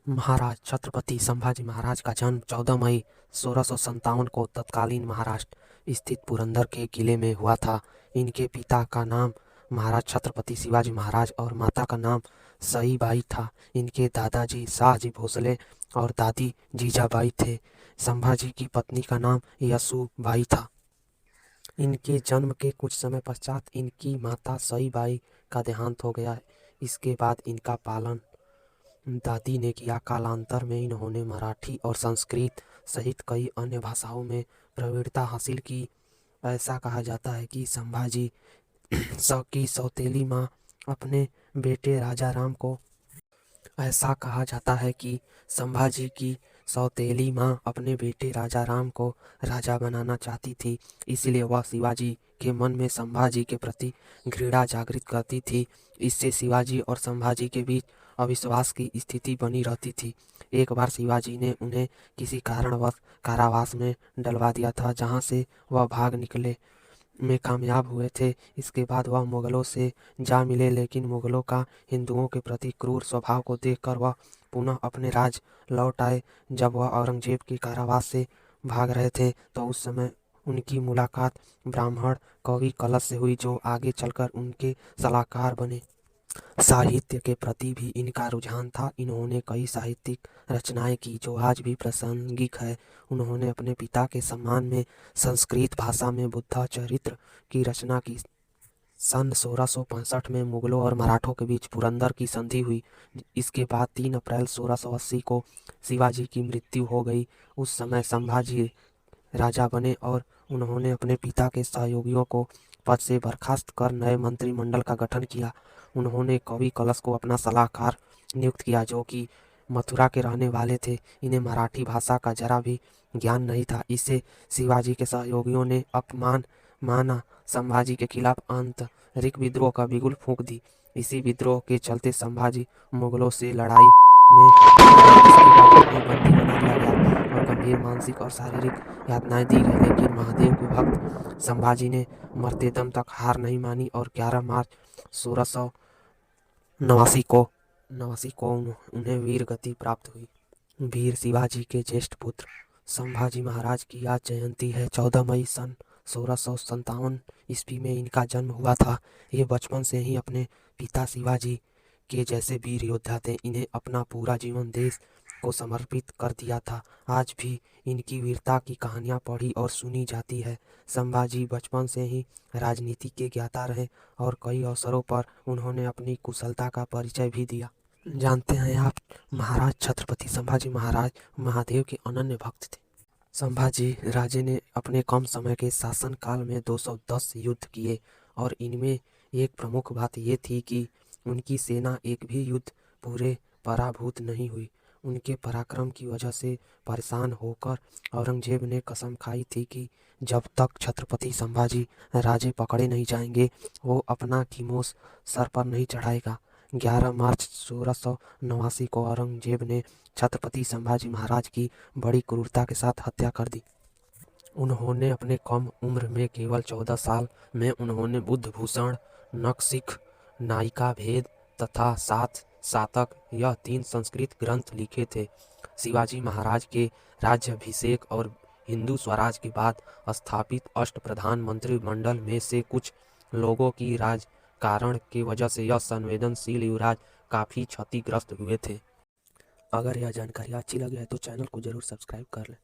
महाराज छत्रपति संभाजी महाराज का जन्म 14 मई 1657 को तत्कालीन महाराष्ट्र स्थित पुरंदर के किले में हुआ था। इनके पिता का नाम महाराज छत्रपति शिवाजी महाराज और माता का नाम सईबाई था। इनके दादाजी शाहजी भोसले और दादी जीजाबाई थे। संभाजी की पत्नी का नाम यसुबाई था। इनके जन्म के कुछ समय पश्चात इनकी माता सईबाई का देहांत हो गया। इसके बाद इनका पालन दादी ने किया। कालांतर में इन्होंने मराठी और संस्कृत सहित कई अन्य भाषाओं में प्रवीणता हासिल की। ऐसा कहा जाता है कि संभाजी की सौतेली माँ अपने बेटे राजाराम को ऐसा कहा जाता है कि संभाजी की सौतेली माँ अपने बेटे राजाराम को राजा बनाना चाहती थी, इसलिए वह शिवाजी के मन में संभाजी के प्रति घृणा जागृत करती थी। इससे शिवाजी और संभाजी के बीच अविश्वास की स्थिति बनी रहती थी। एक बार शिवाजी ने उन्हें किसी कारणवश कारावास में डलवा दिया था, जहां से वह भाग निकले में कामयाब हुए थे। इसके बाद वह मुगलों से जा मिले, लेकिन मुगलों का हिंदुओं के प्रति क्रूर स्वभाव को देखकर वह पुनः अपने राज लौट आए। जब वह औरंगजेब के कारावास से भाग रहे थे तो उस समय उनकी मुलाकात ब्राह्मण कवि कलश से हुई, जो आगे चलकर उनके सलाहकार बने। साहित्य के प्रति भी इनका रुझान था। इन्होंने कई साहित्यिक रचनाएं की जो आज भी प्रासंगिक है। उन्होंने अपने पिता के सम्मान में संस्कृत भाषा में बुद्ध चरित्र की रचना की। सन 1665 में मुगलों और मराठों के बीच पुरंदर की संधि हुई। इसके बाद 3 अप्रैल 1680 को शिवाजी की मृत्यु हो गई। उस समय संभाजी राजा बने और उन्होंने अपने पिता के सहयोगियों को पद से बर्खास्त कर नए मंत्रिमंडल का गठन किया। उन्होंने कवि कलश को अपना सलाहकार नियुक्त किया, जो कि मथुरा के रहने वाले थे। इन्हें मराठी भाषा का जरा भी ज्ञान नहीं था। इससे शिवाजी के सहयोगियों ने अपमान माना। संभाजी के खिलाफ आंतरिक विद्रोह का बिगुल फूंक दी। इसी विद्रोह के चलते संभाजी मुगलों से लड़ाई में इसके बाद उन्हें बंदी बना लिया गया और गंभीर मानसिक और शारीरिक यातनाएं दी गई। लेकिन महादेव के भक्त संभाजी ने मरते दम तक हार नहीं मानी और 11 मार्च 1689 को उन्हें वीर गति प्राप्त हुई। वीर शिवाजी के ज्येष्ठ पुत्र संभाजी महाराज की आज जयंती है। 14 मई सन 1657 ईस्वी में इनका जन्म हुआ था। ये बचपन से ही अपने पिता शिवाजी के जैसे वीर योद्धा थे। इन्हें अपना पूरा जीवन देश को समर्पित कर दिया था। आज भी इनकी वीरता की कहानियां पढ़ी और सुनी जाती है। संभाजी बचपन से ही राजनीति के ज्ञाता रहे और कई अवसरों पर उन्होंने अपनी कुशलता का परिचय भी दिया। जानते हैं आप, महाराज छत्रपति संभाजी महाराज महादेव के अनन्य भक्त थे। संभाजी राजे ने अपने कम समय के शासनकाल में 210 युद्ध किए और इनमें एक प्रमुख बात ये थी कि उनकी सेना एक भी युद्ध पूरे पराभूत नहीं हुई। उनके पराक्रम की वजह से परेशान होकर औरंगजेब ने कसम खाई थी कि जब तक छत्रपति संभाजी राजे पकड़े नहीं जाएंगे, वो अपना कीमोस सर पर नहीं चढ़ाएगा। 11 मार्च 1689 को औरंगजेब ने छत्रपति संभाजी महाराज की बड़ी क्रूरता के साथ हत्या कर दी। उन्होंने अपने कम उम्र में केवल 14 साल में उन्होंने बुद्ध भूषण, नखशिख, नायिका भेद तथा 7 शातक यह 3 संस्कृत ग्रंथ लिखे थे। शिवाजी महाराज के राज्याभिषेक और हिंदू स्वराज के बाद स्थापित अष्टप्रधान मंत्रिमंडल में से कुछ लोगों की राजकारण की वजह से यह संवेदनशील युवराज काफी क्षतिग्रस्त हुए थे। अगर यह जानकारी अच्छी लगी है तो चैनल को जरूर सब्सक्राइब कर लें।